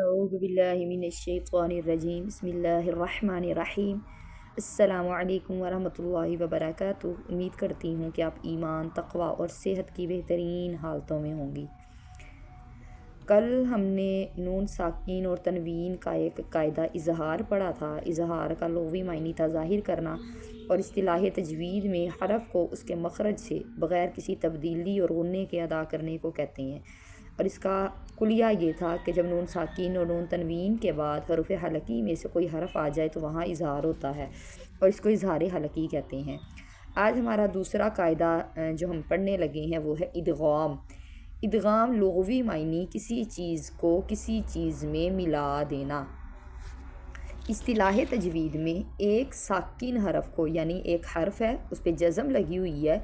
اعوذ باللہ من الشیطان الرجیم بسم اللہ الرحمن الرحیم السلام علیکم ورحمۃ اللہ وبرکاتہ۔ امید کرتی ہوں کہ آپ ایمان، تقوی اور صحت کی بہترین حالتوں میں ہوں گی۔ کل ہم نے نون ساکین اور تنوین کا ایک قاعدہ اظہار پڑھا تھا۔ اظہار کا لغوی معنی تھا ظاہر کرنا، اور اصطلاح تجوید میں حرف کو اس کے مخرج سے بغیر کسی تبدیلی اور غنے کے ادا کرنے کو کہتے ہیں۔ اور اس کا کلیہ یہ تھا کہ جب نون ساکین اور نون تنوین کے بعد حروف حلقی میں سے کوئی حرف آ جائے تو وہاں اظہار ہوتا ہے، اور اس کو اظہار حلقی کہتے ہیں۔ آج ہمارا دوسرا قاعدہ جو ہم پڑھنے لگے ہیں وہ ہے ادغام۔ ادغام لغوی معنی کسی چیز کو کسی چیز میں ملا دینا۔ اصطلاح تجوید میں ایک ساکن حرف کو، یعنی ایک حرف ہے اس پہ جزم لگی ہوئی ہے،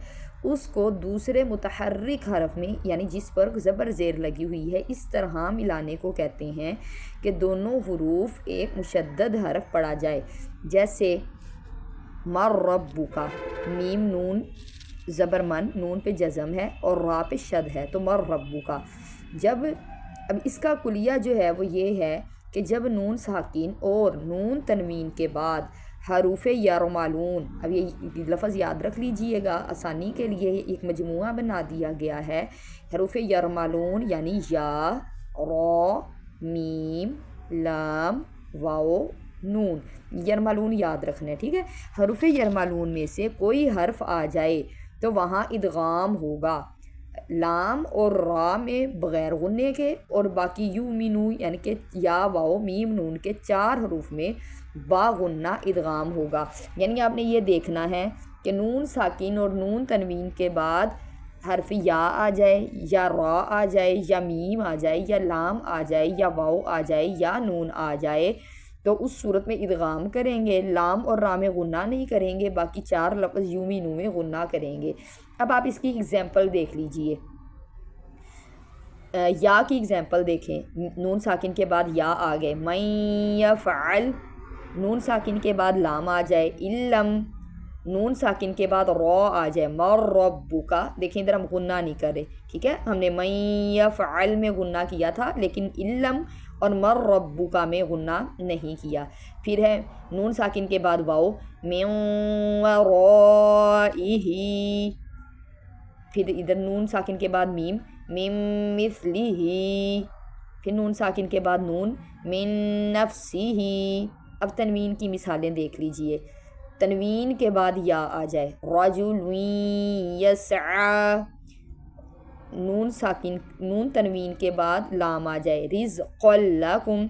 اس کو دوسرے متحرک حرف میں، یعنی جس پر زبر زیر لگی ہوئی ہے، اس طرح ملانے کو کہتے ہیں کہ دونوں حروف ایک مشدد حرف پڑھا جائے۔ جیسے مر ربک، میم نون زبر من، نون پہ جزم ہے اور را پہ شد ہے، تو مر ربک۔ اب اس کا کلیہ جو ہے وہ یہ ہے کہ جب نون ساکین اور نون تنوین کے بعد حروف یرملون، اب یہ لفظ یاد رکھ لیجئے گا، آسانی کے لیے ایک مجموعہ بنا دیا گیا ہے۔ حروف یرملون یعنی یا، را، میم، لام، واو، نون، یرملون یاد رکھنا ہے، ٹھیک ہے۔ حروف یرملون میں سے کوئی حرف آ جائے تو وہاں ادغام ہوگا، لام اور را میں بغیر غنے کے، اور باقی یؤمنو یعنی کہ یا، واو، میم، نون کے 4 حروف میں با غنہ ادغام ہوگا۔ یعنی آپ نے یہ دیکھنا ہے کہ نون ساکین اور نون تنوین کے بعد حرف یا آ جائے، یا را آ جائے، یا میم آ جائے، یا لام آ جائے، یا واو آ جائے، یا نون آ جائے، تو اس صورت میں ادغام کریں گے، لام اور را میں غنہ نہیں کریں گے، باقی 4 لفظ یؤمنو میں غنہ کریں گے۔ اب آپ اس کی اگزامپل دیکھ لیجئے۔ یا کی اگزامپل دیکھیں، نون ساکن کے بعد یا آ گئے، من یفعل، نون ساکن کے بعد لام آ جائے، علم، نون ساکن کے بعد را آ جائے، مر ربک، دیکھیں ادھر ہم غنہ نہیں کر رہے، ٹھیک ہے، ہم نے من یفعل میں غنہ کیا تھا لیکن علم اور مر ربک میں غنہ نہیں کیا۔ پھر ہے نون ساکن کے بعد واو، من ورائہ، پھر ادھر نون ساکن کے بعد میم، من مثلہ، پھر نون ساکن کے بعد نون، من نفسہ۔ اب تنوین کی مثالیں دیکھ لیجئے۔ تنوین کے بعد یا آ جائے، رجل یسعی، نون تنوین کے بعد لام آ جائے، رزق لکم،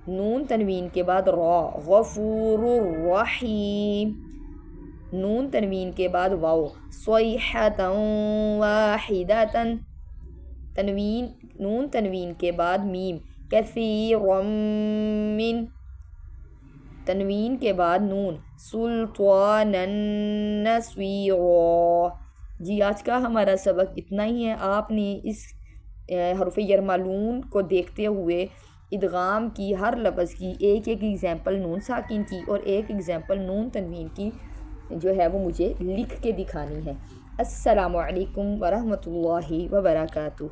نون تنوین کے بعد را، غفور الرحیم، نون تنوین کے بعد واو، صیحۃ واحدۃ، نون تنوین کے بعد میم، کثیر من، تنوین کے بعد نون، سلطانا نصیرا۔ جی آج کا ہمارا سبق اتنا ہی ہے۔ آپ نے اس حروف یرملون کو دیکھتے ہوئے ادغام کی ہر لفظ کی ایک ایگزامپل نون ساکن کی اور ایک ایگزامپل نون تنوین کی جو ہے وہ مجھے لکھ کے دکھانی ہے۔ السلام علیکم ورحمۃ اللہ وبرکاتہ۔